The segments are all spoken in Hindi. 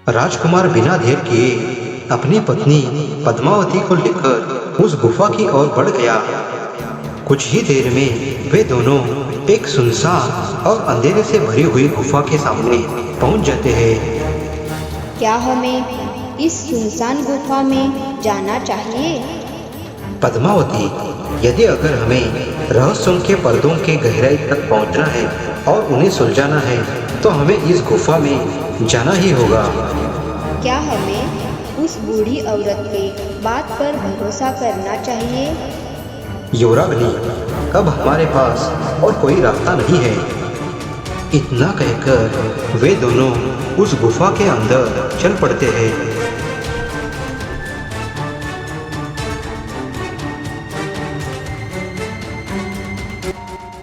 राजकुमार बिना देर किए अपनी पत्नी पद्मावती को लेकर उस गुफा की ओर बढ़ गया। कुछ ही देर में वे दोनों एक सुनसान और अंधेरे से भरी हुई गुफा के सामने पहुंच जाते हैं। क्या हमें इस सुनसान गुफा में जाना चाहिए? पद्मावती, यदि अगर हमें रहस्यों के पर्दों के गहराई तक पहुंचना है और उन्हें सुलझाना है तो हमें इस गुफा में जाना ही होगा। क्या हमें उस बूढ़ी औरत के बात पर भरोसा करना चाहिए? युवराग्नि, अब हमारे पास और कोई रास्ता नहीं है। इतना कहकर वे दोनों उस गुफा के अंदर चल पड़ते हैं।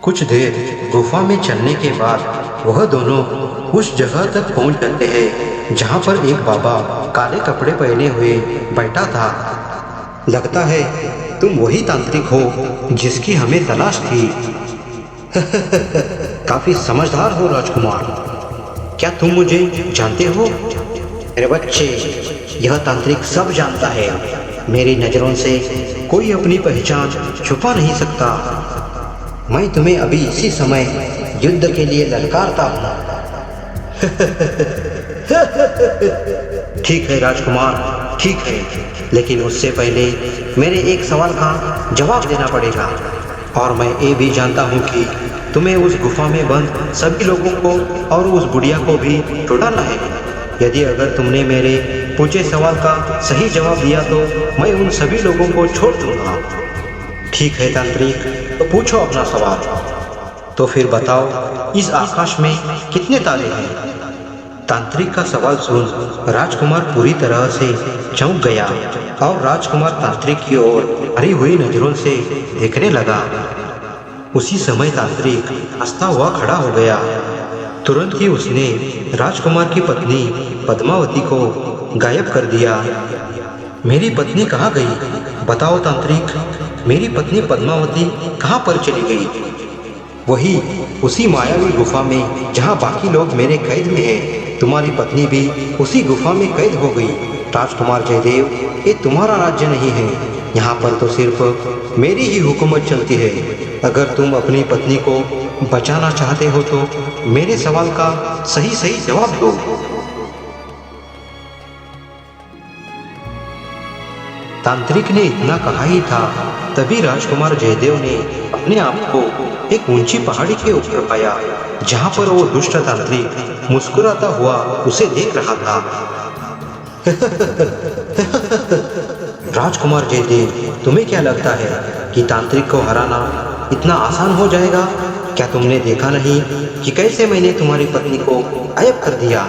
कुछ देर गुफा में चलने के बाद वह दोनों उस जगह तक पहुंच जाते हैं जहां पर एक बाबा काले कपड़े पहने हुए बैठा था। लगता है तुम वही तांत्रिक हो जिसकी हमें तलाश थी। काफी समझदार हो राजकुमार। क्या तुम मुझे जानते हो? मेरे बच्चे, यह तांत्रिक सब जानता है। मेरी नजरों से कोई अपनी पहचान छुपा नहीं सकता। मैं तुम्हें अभी इसी समय युद्ध के लिए ललकारता हूँ। ठीक है राजकुमार, ठीक है, लेकिन उससे पहले मेरे एक सवाल का जवाब देना पड़ेगा। और मैं ये भी जानता हूँ कि तुम्हें उस गुफा में बंद सभी लोगों को और उस बुढ़िया को भी छुड़ाना है। यदि अगर तुमने मेरे पूछे सवाल का सही जवाब दिया तो मैं उन सभी लोगों को छोड़ दूंगा। ठीक है तांत्रिक, तो पूछो अपना सवाल। तो फिर बताओ, इस आकाश में कितने तारे हैं? तांत्रिक का सवाल सुन राजकुमार पूरी तरह से चौंक गया और राजकुमार तांत्रिक की ओर भरी हुई नजरों से देखने लगा। उसी समय तांत्रिक हंसता हुआ खड़ा हो गया। तुरंत ही उसने राजकुमार की पत्नी पद्मावती को गायब कर दिया। मेरी पत्नी कहाँ गई? बताओ तांत्रिक, मेरी पत्नी पद्मावती कहाँ पर चली गई? वही उसी मायावी गुफा में जहाँ बाकी लोग मेरे कैद में हैं। तुम्हारी पत्नी भी उसी गुफा में कैद हो गई। राजकुमार जयदेव, ये तुम्हारा राज्य नहीं है। यहाँ पर तो सिर्फ मेरी ही हुकूमत चलती है। अगर तुम अपनी पत्नी को बचाना चाहते हो तो मेरे सवाल का सही सही जवाब दो। तांत्रिक ने इतना कहा ही था, तभी राजकुमार जयदेव ने अपने आप को एक ऊंची पहाड़ी के ऊपर पाया जहां पर वो दुष्ट तांत्रिक मुस्कुराता हुआ उसे देख रहा था। राजकुमार जयदेव, तुम्हें क्या लगता है कि तांत्रिक को हराना इतना आसान हो जाएगा? क्या तुमने देखा नहीं कि कैसे मैंने तुम्हारी पत्नी को गायब कर दिया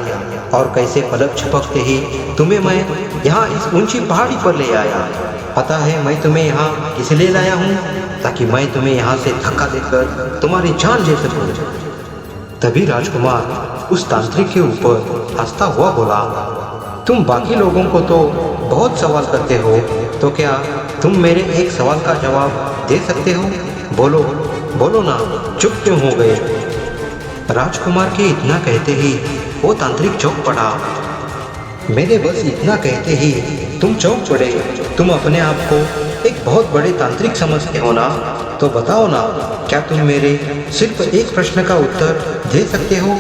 और कैसे पलक झपकते ही तुम्हें मैं यहाँ इस ऊंची पहाड़ी पर ले आया। पता है मैं तुम्हें यहाँ इसलिए लाया हूँ ताकि मैं तुम्हें यहाँ से धक्का देकर तुम्हारी जान ले सकूं। तभी राजकुमार उस तांत्रिक के ऊपर हंसता हुआ बोला, तुम बाकी लोगों को तो बहुत सवाल करते हो, तो क्या तुम मेरे एक सवाल का जवाब दे सकते हो? बोलो बोलो ना, चुप क्यों हो गए? राजकुमार के इतना कहते ही वो तांत्रिक चौंक पड़ा। मेरे बस इतना कहते ही तुम चौंक पड़े। तुम अपने आप को एक बहुत बड़े तांत्रिक समझते हो ना? तो बताओ ना, क्या तुम मेरे सिर्फ एक प्रश्न का उत्तर दे सकते हो?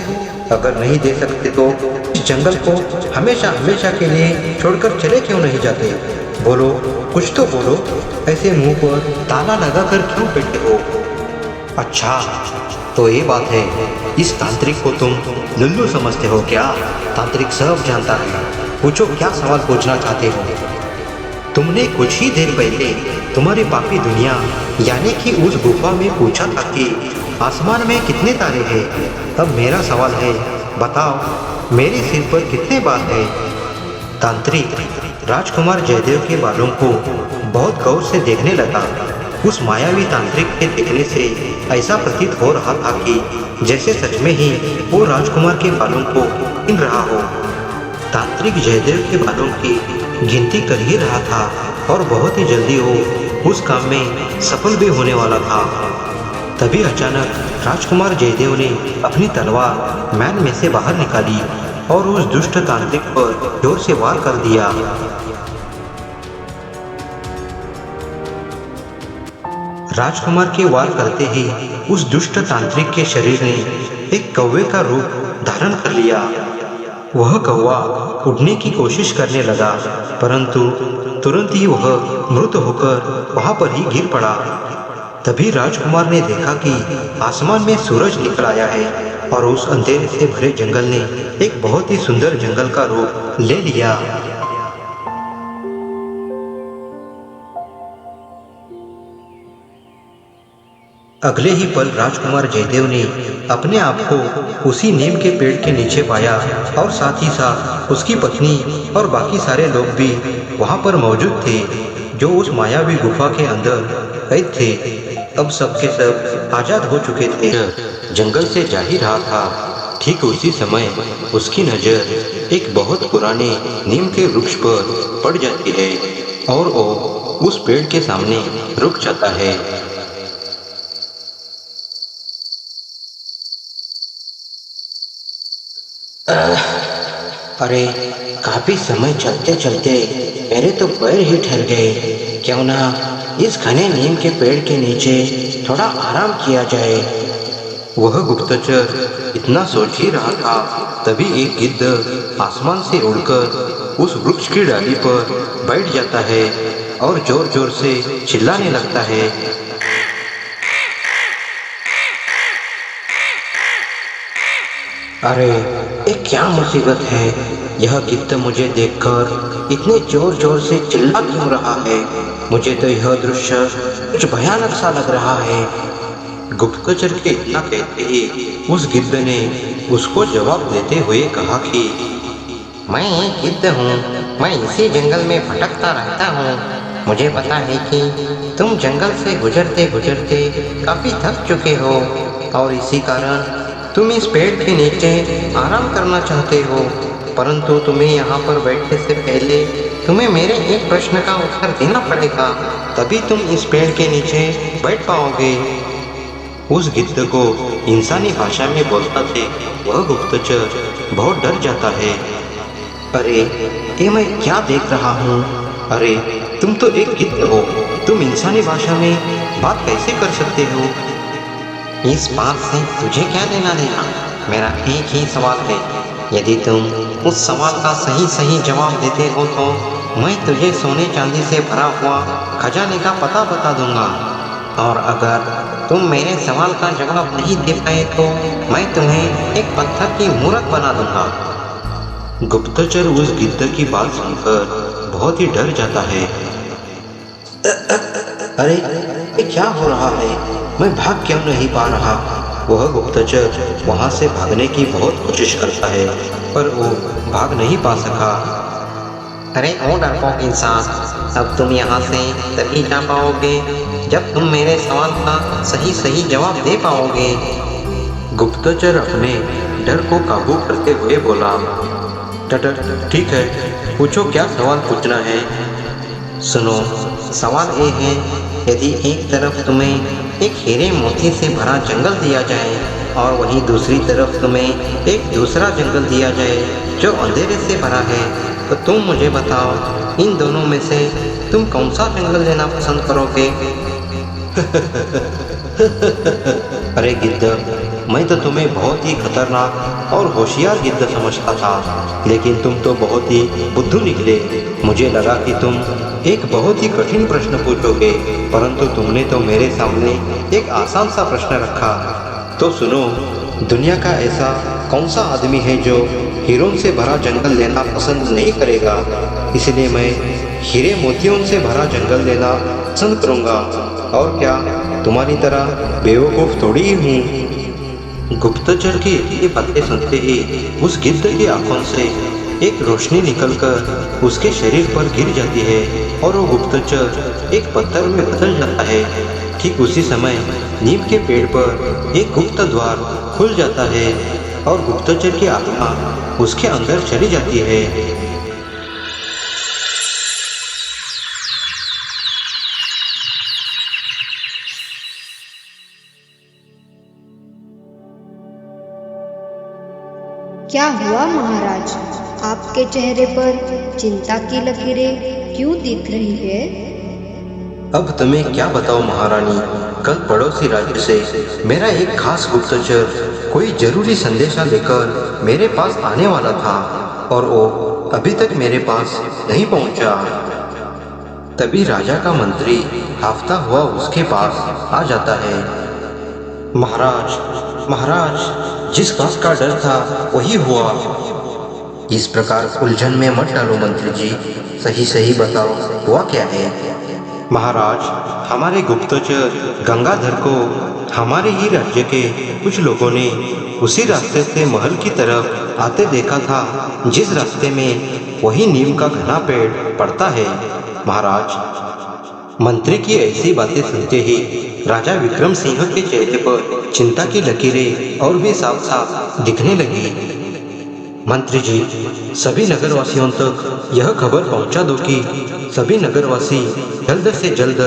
अगर नहीं दे सकते तो इस जंगल को हमेशा हमेशा के लिए छोड़कर चले क्यों नहीं जाते? बोलो, कुछ तो बोलो। ऐसे मुंह पर ताला लगाकर क्यों बैठे हो? अच्छा, तो ये बात है। इस तांत्रिक को तुम लुल्लू समझते हो क्या? तांत्रिक सब जानता है। पूछो, क्या सवाल पूछना चाहते हो? तुमने कुछ ही देर पहले तुम्हारी पापी दुनिया यानी कि उस गुफा में पूछा था कि आसमान में कितने तारे हैं। अब मेरा सवाल है, बताओ मेरे सिर पर कितने बाल हैं? तांत्रिक राजकुमार जयदेव के बालों को बहुत गौर से देखने लगा। उस मायावी तांत्रिक के देखने से ऐसा प्रतीत हो रहा था कि जैसे सच में ही वो राजकुमार के बालों को गिन रहा हो। तांत्रिक जयदेव के बालों की गिनती कर ही रहा था और बहुत ही जल्दी वो उस काम में सफल भी होने वाला था। तभी अचानक राजकुमार जयदेव ने अपनी तलवार मैन में से बाहर निकाली और उस दुष्ट तांत्रिक पर जोर से वार कर दिया। राजकुमार के वार करते ही उस दुष्ट तांत्रिक के शरीर ने एक कौवे का रूप धारण कर लिया। वह कौवा उड़ने की कोशिश करने लगा, परंतु तुरंत ही वह मृत होकर वहां पर ही गिर पड़ा। तभी राजकुमार ने देखा कि आसमान में सूरज निकल आया है और उस अंधेरे से भरे जंगल ने एक बहुत ही सुंदर जंगल का रूप ले लिया। अगले ही पल राजकुमार जयदेव ने अपने आप को उसी नीम के पेड़ के नीचे पाया और साथ ही साथ उसकी पत्नी और बाकी सारे लोग भी वहां पर मौजूद थे, जो उस मायावी गुफा के अंदर कैद थे। अब सबके सब आजाद हो चुके थे। जंगल से जा ही रहा था, ठीक उसी समय उसकी नजर एक बहुत पुराने नीम के वृक्ष पर पड़ जाती है और वो उस पेड़ के सामने रुक जाता है। अरे, काफी समय चलते चलते मेरे तो पैर ही ठहर गए। क्यों ना इस घने नीम के पेड़ के नीचे थोड़ा आराम किया जाए। वह गुप्तचर इतना सोच ही रहा था, तभी एक गिद्ध आसमान से उड़कर उस वृक्ष की डाली पर बैठ जाता है और जोर जोर से चिल्लाने लगता है। अरे, ये क्या मुसीबत है। यह गिद्ध मुझे देखकर इतने जोर जोर से चिल्ला क्यों रहा है। मुझे तो यह दृश्य कुछ भयानक सा लग रहा है। गुप्तचर के इतना कहते ही उस गिद्ध ने उसको जवाब देते हुए कहा कि मैं एक गिद्ध हूँ। मैं इसी जंगल में भटकता रहता हूँ। मुझे पता है कि तुम जंगल से गुजरते गुजरते काफी थक चुके हो और इसी कारण तुम इस पेड़ के नीचे आराम करना चाहते हो, परंतु तुम्हें यहाँ पर बैठने से पहले तुम्हें मेरे एक प्रश्न का उत्तर देना पड़ेगा, तभी तुम इस पेड़ के नीचे बैठ पाओगे। उस गिद्ध को इंसानी भाषा में बोलता थे वह गुप्तचर बहुत डर जाता है। अरे, ये मैं क्या देख रहा हूँ। अरे, तुम तो एक गिद्ध हो, तुम इंसानी भाषा में बात कैसे कर सकते हो। इस बात से तुझे क्या लेना देना। मेरा एक ही सवाल है, यदि तुम उस सवाल का सही सही जवाब देते हो तो मैं तुझे सोने चांदी से भरा हुआ खजाने का पता बता दूंगा, और अगर तुम मेरे सवाल का जवाब नहीं दे पाए तो मैं तुम्हें एक पत्थर की मूर्त बना दूंगा। गुप्तचर उस गिद्ध की बात सुनकर बहुत ही डर जाता है। अरे, ये क्या हो रहा है। मैं भाग क्यों नहीं पा रहा। वह गुप्तचर वहां से भागने की बहुत कोशिश करता है, पर वो भाग नहीं पा सका। अरे ओ डरपोक इंसान, अब तुम यहाँ से तभी जा पाओगे जब तुम मेरे सवाल का सही सही जवाब दे पाओगे। गुप्तचर अपने डर को काबू करते हुए बोला, ठीक है, पूछो क्या सवाल पूछना है। सुनो, सवाल ये है, यदि एक तरफ तुम्हें एक हीरे मोती से भरा जंगल दिया जाए और वहीं दूसरी तरफ तुम्हें एक दूसरा जंगल दिया जाए जो अंधेरे से भरा है, तो तुम मुझे बताओ, इन दोनों में से तुम कौन सा जंगल लेना पसंद करोगे। अरे गिद्ध, मैं तो तुम्हें बहुत ही खतरनाक और होशियार गिद्ध समझता था, लेकिन तुम तो बहुत ही बुद्धू निकले। मुझे लगा कि तुम एक बहुत ही कठिन प्रश्न पूछोगे, परंतु तुमने तो मेरे सामने एक आसान सा प्रश्न रखा। तो सुनो, दुनिया का ऐसा कौन सा आदमी है जो हीरों से भरा जंगल लेना पसंद नहीं करेगा। इसलिए मैं हीरे मोतियों से भरा जंगल लेना पसंद करूँगा। और क्या तुम्हारी तरह बेवकूफ़ थोड़ी ही हूँ। गुप्तचर की ये बातें सुनते ही उस गिद्ध की आंखों से एक रोशनी निकलकर उसके शरीर पर गिर जाती है और वो गुप्तचर एक पत्थर में बदल जाता है। ठीक उसी समय नीम के पेड़ पर एक गुप्त द्वार खुल जाता है और गुप्तचर की आत्मा उसके अंदर चली जाती है। क्या हुआ महाराज? आपके चेहरे पर चिंता की लकीरें क्यों दिख रही है? अब तुम्हें क्या बताऊं महारानी, कल पड़ोसी राज्य से मेरा एक खास गुप्तचर कोई जरूरी संदेशा लेकर मेरे पास आने वाला था और वो अभी तक मेरे पास नहीं पहुंचा। तभी राजा का मंत्री हाफता हुआ उसके पास आ जाता है। महाराज महाराज, जिस बात का डर था वही हुआ। इस प्रकार उलझन में मत डालो मंत्री जी, सही सही बताओ हुआ क्या है। महाराज, हमारे गुप्तचर गंगाधर को हमारे ही राज्य के कुछ लोगों ने उसी रास्ते से महल की तरफ आते देखा था जिस रास्ते में वही नीम का घना पेड़ पड़ता है। महाराज, मंत्री की ऐसी बातें सुनते ही राजा विक्रम सिंह के चेहरे पर चिंता की लकीरें और भी साफ साफ दिखने लगी। मंत्री जी, सभी नगरवासियों तक यह खबर पहुंचा दो कि सभी नगरवासी जल्द से जल्द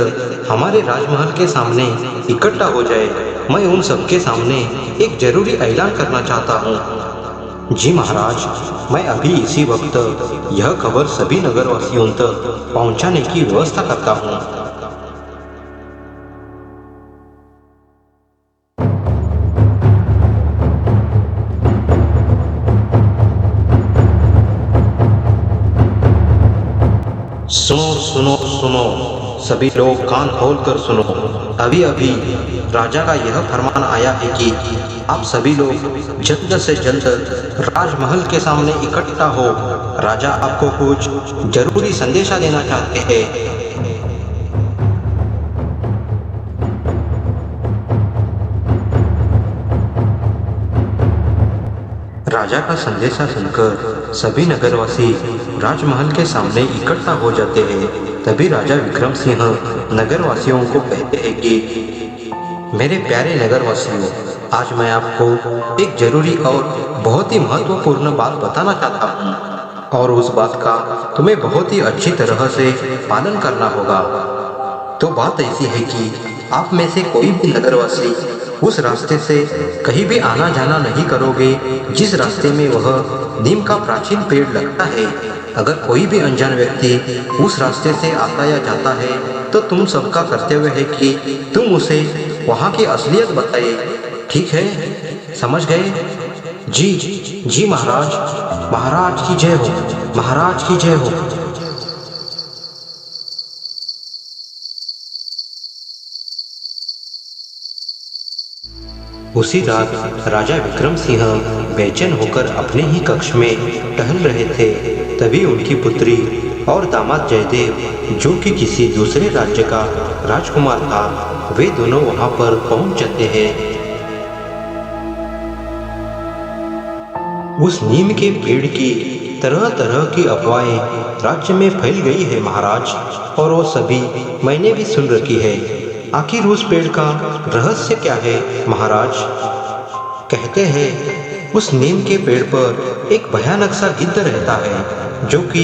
हमारे राजमहल के सामने इकट्ठा हो जाए। मैं उन सबके सामने एक जरूरी ऐलान करना चाहता हूँ। जी महाराज, मैं अभी इसी वक्त यह खबर सभी नगरवासियों तक पहुंचाने की व्यवस्था करता हूँ। सुनो सुनो सुनो, सभी लोग कान खोल कर सुनो। अभी अभी राजा का यह फरमान आया है कि आप सभी लोग जल्द से जल्द राजमहल के सामने इकट्ठा हो। राजा आपको कुछ जरूरी संदेशा देना चाहते हैं। राजा का संदेशा सुनकर सभी नगरवासी राजमहल के सामने इकट्ठा हो जाते हैं। तभी राजा विक्रम सिंह नगरवासियों को कहते हैं कि मेरे प्यारे नगरवासियों, आज मैं आपको एक जरूरी और बहुत ही महत्वपूर्ण बात बताना चाहता हूँ और उस बात का तुम्हें बहुत ही अच्छी तरह से पालन करना होगा। तो बात ऐसी है कि आप में से कोई भी नगरवासी उस रास्ते से कहीं भी आना जाना नहीं करोगे जिस रास्ते में वह नीम का प्राचीन पेड़ लगता है। अगर कोई भी अनजान व्यक्ति उस रास्ते से आता या जाता है तो तुम सबका कर्तव्य है कि तुम उसे वहाँ की असलियत बताए। ठीक है, समझ गए? जी जी महाराज, महाराज की जय हो, महाराज की जय हो। उसी रात राजा विक्रम सिंह बेचैन होकर अपने ही कक्ष में टहल रहे थे। तभी उनकी पुत्री और दामाद जयदेव, जो कि किसी दूसरे राज्य का राजकुमार था, वे दोनों वहां पर पहुंच जाते हैं। उस नीम के पेड़ की तरह तरह की अफवाहें राज्य में फैल गई है महाराज, और वो सभी मैंने भी सुन रखी है। आखिर उस पेड़ का रहस्य क्या है महाराज? कहते हैं उस नीम के पेड़ पर एक भयानक सा गिद्ध रहता है जो कि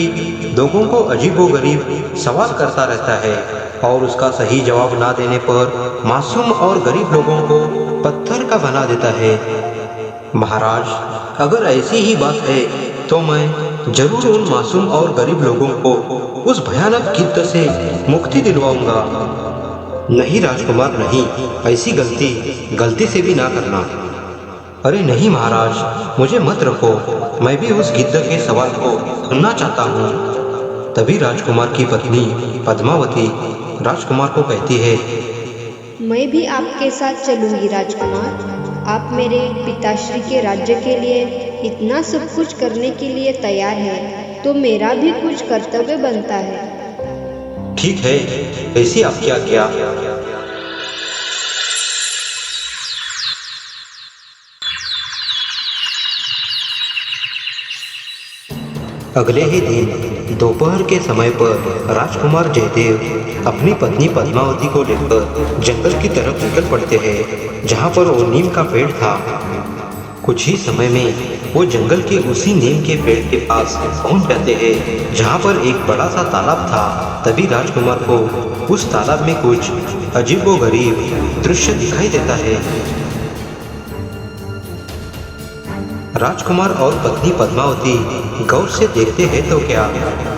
लोगों को अजीबोगरीब सवाल करता रहता है और उसका सही जवाब ना देने पर मासूम और गरीब लोगों को पत्थर का बना देता है। महाराज, अगर ऐसी ही बात है तो मैं जरूर उन मासूम और गरीब लोगों को उस भयानक गिद्ध से मुक्ति दिलवाऊंगा। नहीं राजकुमार, नहीं, ऐसी गलती से भी ना करना। अरे नहीं महाराज, मुझे मत रखो, मैं भी उस गिद्ध के सवाल को सुनना चाहता हूँ। तभी राजकुमार की पत्नी पद्मावती राजकुमार को कहती है, मैं भी आपके साथ चलूंगी राजकुमार। आप मेरे पिताश्री के राज्य के लिए इतना सब कुछ करने के लिए तैयार हैं, तो मेरा भी कुछ कर्तव्य बनता है। ठीक है, ऐसी आपकी आज्ञा। अगले ही दिन दोपहर के समय पर राजकुमार जयदेव अपनी पत्नी पद्मावती को लेकर जंगल की तरफ निकल पड़ते हैं जहाँ पर वो नीम का पेड़ था। कुछ ही समय में वो जंगल के उसी नीम के पेड़ के पास पहुंच जाते हैं जहाँ पर एक बड़ा सा तालाब था। तभी राजकुमार को उस तालाब में कुछ अजीबोगरीब दृश्य दिखाई देता है। राजकुमार और पत्नी पद्मावती गौर से देखते हैं तो क्या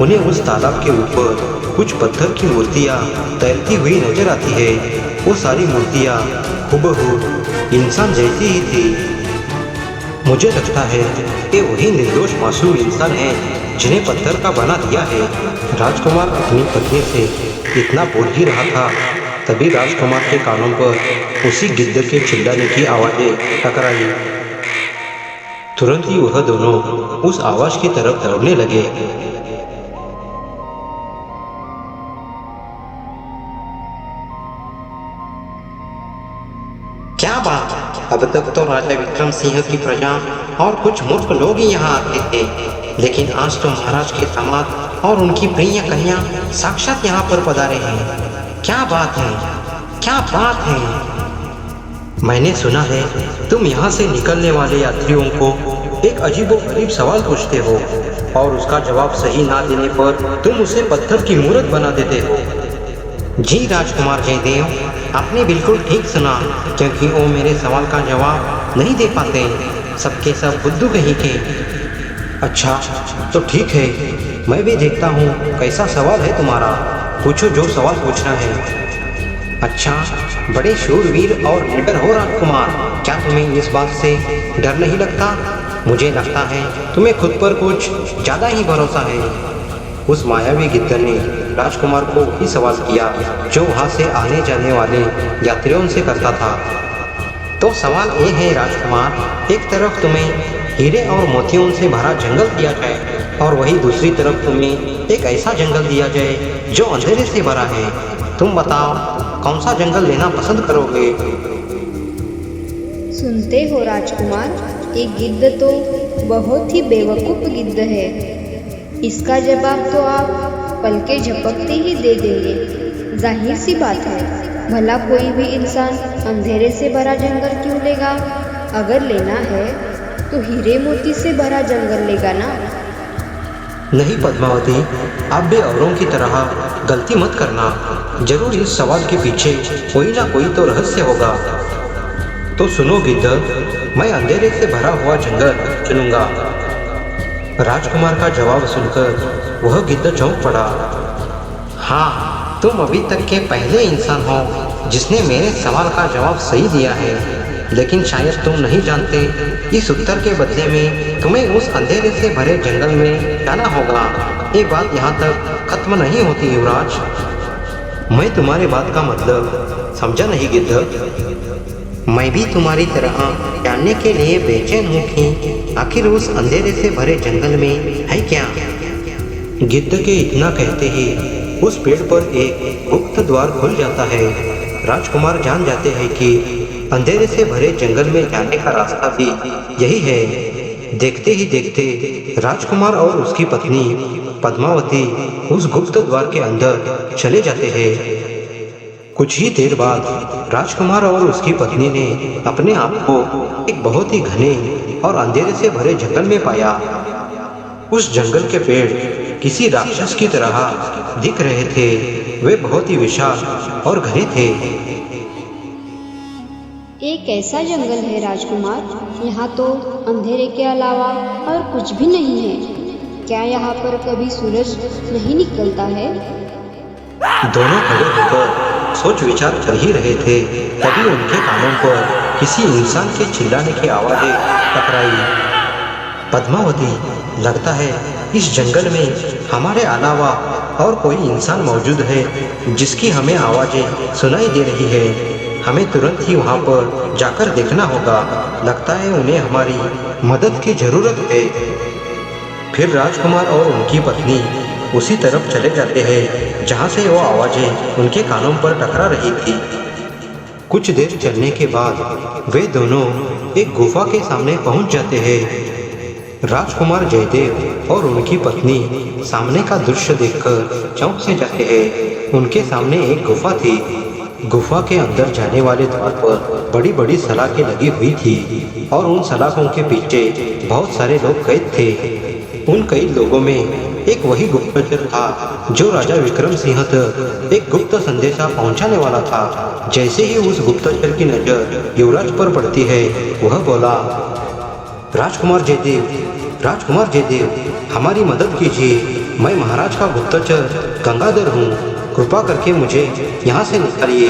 उन्हें उस तालाब के ऊपर कुछ पत्थर की मूर्तियाँ तैरती हुई नजर आती है। वो सारी मूर्तियाँ हूबहू इंसान जैसी ही थी। मुझे लगता है कि वही निर्दोष मासूम इंसान हैं जिन्हें पत्थर का बना दिया है। राजकुमार अपनी पत्नी से इतना बोल ही रहा था, तभी राजकुमार के कानों पर उसी गिद्ध के चिल्लाने की आवाज़ें टकराई। तुरंत ही वह दोनों उस आवाज़ की तरफ दौड़ने लगे। क्या बात, अब तक तो राजा विक्रम सिंह की प्रजा और कुछ मूर्ख लोग ही यहाँ आते थे, लेकिन आज तो महाराज के दामाद और उनकी प्रिय कन्या साक्षात यहाँ पर पधारे हैं। क्या बात है, क्या बात है। मैंने सुना है तुम यहाँ से निकलने वाले यात्रियों को एक अजीबोगरीब सवाल पूछते हो और उसका जवाब सही ना देने पर तुम उसे पत्थर की मूर्त बना देते हो। जी राजकुमार जयदेव, आपने बिल्कुल ठीक सुना, क्योंकि वो मेरे सवाल का जवाब नहीं दे पाते, सबके सब बुद्धू कहीं के। अच्छा तो ठीक है, मैं भी देखता हूँ कैसा सवाल है तुम्हारा। पूछो जो सवाल पूछना है। अच्छा, बड़े शूरवीर और निडर हो राजकुमार, क्या तुम्हें इस बात से डर नहीं लगता? मुझे लगता है तुम्हें खुद पर कुछ ज़्यादा ही भरोसा है। उस मायावी गिद्ध ने राजकुमार को वही सवाल किया जो वहाँ से आने जाने वाले यात्रियों से करता था। तो सवाल ये है राजकुमार, एक तरफ तुम्हें हीरे और मोतियों से भरा जंगल दिया जाए और वही दूसरी तरफ तुम्हें एक ऐसा जंगल दिया जाए जो अंधेरे से भरा है। तुम बताओ कौन सा जंगल लेना पसंद करोगे? सुनते हो राजकुमार, एक गिद्ध तो बहुत ही बेवकूफ गिद्ध है। इसका जवाब तो आप पल के झपकते ही दे देंगे। जाहिर सी बात है, भला कोई भी इंसान अंधेरे से भरा जंगल क्यों लेगा? अगर लेना है तो हीरे मोती से भरा जंगल लेगा ना। नहीं पद्मावती, आप भी औरों की तरह गलती मत करना। जरूर इस सवाल के पीछे कोई ना कोई तो रहस्य होगा। तो सुनो गिद्ध, मैं अंधेरे से भरा हुआ जंगल चुनूंगा। राजकुमार का जवाब सुनकर वह गिद्ध चौंक पड़ा। हाँ, तुम अभी तक के पहले इंसान हो जिसने मेरे सवाल का जवाब सही दिया है, लेकिन शायद तुम नहीं जानते, इस उत्तर के बदले में तुम्हें उस अंधेरे से भरे जंगल में जाना होगा। ये बात यहाँ तक खत्म नहीं होती युवराज। मैं तुम्हारी बात का मतलब समझा नहीं गिद्ध। मैं भी तुम्हारी तरह जानने के लिए बेचैन हूँ कि आखिर उस अंधेरे से भरे जंगल में है क्या। गिद्ध के इतना कहते ही उस पेड़ पर एक गुप्त द्वार खुल जाता है। राजकुमार जान जाते हैं कि अंधेरे से भरे जंगल में जाने का रास्ता भी यही है। देखते ही देखते राजकुमार और उसकी पत्नी पद्मावती उस गुप्त द्वार के अंदर चले जाते हैं। कुछ ही देर बाद राजकुमार और उसकी पत्नी ने अपने आप को एक बहुत ही घने और अंधेरे से भरे जंगल में पाया। उस जंगल के पेड़ किसी राक्षस की तरह दिख रहे थे। वे बहुत ही विशाल और घने थे। एक ऐसा जंगल है राजकुमार, यहाँ तो अंधेरे के अलावा और कुछ भी नहीं है। क्या यहाँ पर कभी सूरज नहीं निकलता है? दोनों खड़े होकर सोच विचार कर ही रहे थे, तभी उनके कानों पर किसी इंसान के चिल्लाने की आवाज़ें टकराई। पद्मावती, लगता है इस जंगल में हमारे अलावा और कोई इंसान मौजूद है जिसकी हमें आवाज़ें सुनाई दे रही है। हमें तुरंत ही वहाँ पर जाकर देखना होगा। लगता है उन्हें हमारी मदद की ज़रूरत है। फिर राजकुमार और उनकी पत्नी उसी तरफ चले जाते हैं जहाँ से वो आवाज़ें उनके कानों पर टकरा रही थी। कुछ देर चलने के बाद वे दोनों एक गुफा के सामने पहुँच जाते हैं। राजकुमार जयदेव और उनकी पत्नी सामने का दृश्य देखकर चौंक से जाते हैं। उनके सामने एक गुफा थी। गुफा के अंदर जाने वाले द्वार पर बड़ी बड़ी सलाखें लगी हुई थी और उन सलाखों के पीछे बहुत सारे लोग कैद थे। उन कई लोगों में एक वही गुप्तचर था जो राजा विक्रम सिंह तक एक गुप्त संदेशा पहुंचाने वाला था। जैसे ही उस गुप्तचर की नजर युवराज पर पड़ती है, वह बोला, राजकुमार जयदेव, हमारी मदद कीजिए। मैं महाराज का गुप्तचर गंगाधर हूँ। कृपा करके मुझे यहाँ से निकालिए।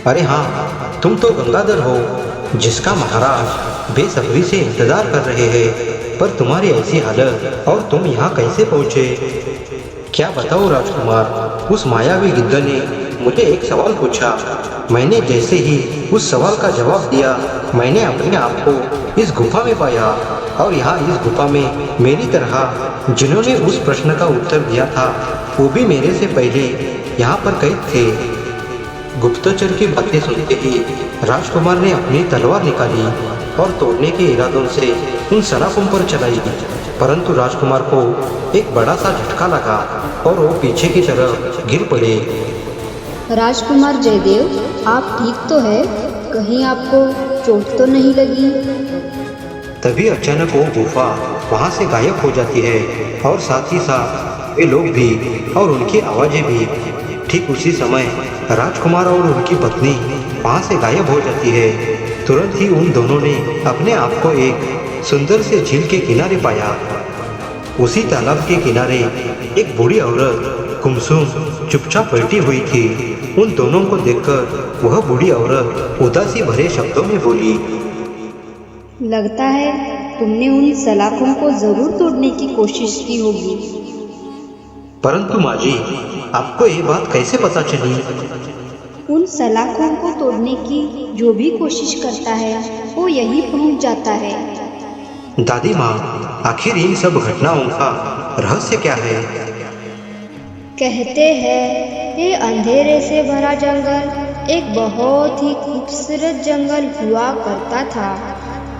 अरे हाँ, तुम तो गंगाधर हो, जिसका महाराज बेसब्री से इंतजार कर रहे हैं। पर तुम्हारी ऐसी हालत और तुम यहाँ कैसे पहुँचे? क्या बताओ राजकुमार, उस मायावी गिद्ध ने मुझे एक सवाल पूछा। मैंने जैसे ही उस सवाल का जवाब दिया, मैंने अपने आप को इस गुफा में पाया। और यहाँ इस गुफा में मेरी तरह जिन्होंने उस प्रश्न का उत्तर दिया था, वो भी मेरे से पहले यहाँ पर कैद थे। गुप्तचर की बातें सुनते ही राजकुमार ने अपनी तलवार निकाली और तोड़ने के इरादों से उन सलाखों पर चलाई। परंतु राजकुमार को एक बड़ा सा झटका लगा और वो पीछे की तरफ गिर पड़े। राजकुमार जयदेव, आप ठीक तो है? कहीं आपको चोट तो नहीं लगी? तभी अचानक वो गुफा वहाँ से गायब हो जाती है और साथ ही साथ वे लोग भी और उनकी आवाज़ें भी। ठीक उसी समय राजकुमार और उनकी पत्नी वहाँ से गायब हो जाती है। तुरंत ही उन दोनों ने अपने आप को एक सुंदर से झील के किनारे पाया। उसी तालाब के किनारे एक बूढ़ी औरत गुमसुम चुपचाप बैठी हुई थी। उन दोनों को देखकर वह बूढ़ी औरत उदासी भरे शब्दों में बोली, लगता है तुमने उन सलाखों को जरूर तोड़ने की कोशिश की होगी। परंतु माँ जी, आपको ये बात कैसे पता चली? उन सलाखों को तोड़ने की जो भी कोशिश करता है वो यही पहुंच जाता है। दादी माँ, आखिर इन सब घटनाओं का रहस्य क्या है? कहते हैं ये अंधेरे से भरा जंगल एक बहुत ही खूबसूरत जंगल हुआ करता था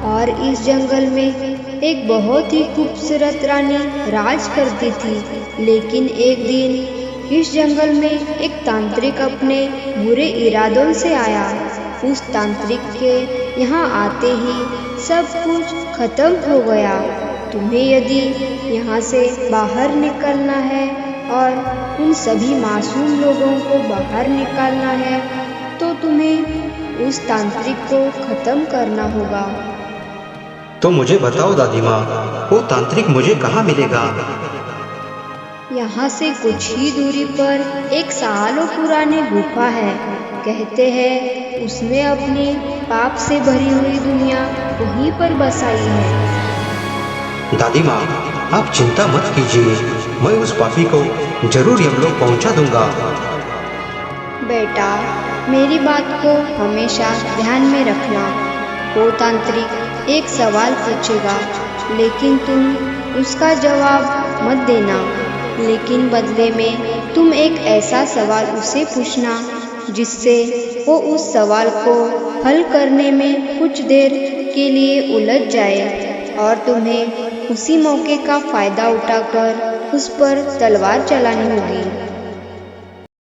और इस जंगल में एक बहुत ही खूबसूरत रानी राज करती थी। लेकिन एक दिन इस जंगल में एक तांत्रिक अपने बुरे इरादों से आया। उस तांत्रिक के यहाँ आते ही सब कुछ खत्म हो गया। तुम्हें यदि यहाँ से बाहर निकलना है और उन सभी मासूम लोगों को बाहर निकालना है तो तुम्हें उस तांत्रिक को खत्म करना होगा। तो मुझे बताओ दादी माँ, वो तांत्रिक मुझे कहाँ मिलेगा? यहाँ से कुछ ही दूरी पर एक सालों पुरानी गुफा है। कहते हैं उसने अपने पाप से भरी हुई दुनिया वहीं पर बसाई है। दादी माँ, आप चिंता मत कीजिए, मैं उस पापी को जरूर यमलोक पहुँचा दूंगा। बेटा, मेरी बात को हमेशा ध्यान में रखना। वो तांत्रिक एक सवाल पूछेगा, लेकिन तुम उसका जवाब मत देना। लेकिन बदले में तुम एक ऐसा सवाल उसे पूछना जिससे वो उस सवाल को हल करने में कुछ देर के लिए उलझ जाए और तुम्हें उसी मौके का फ़ायदा उठाकर उस पर तलवार चलानी होगी।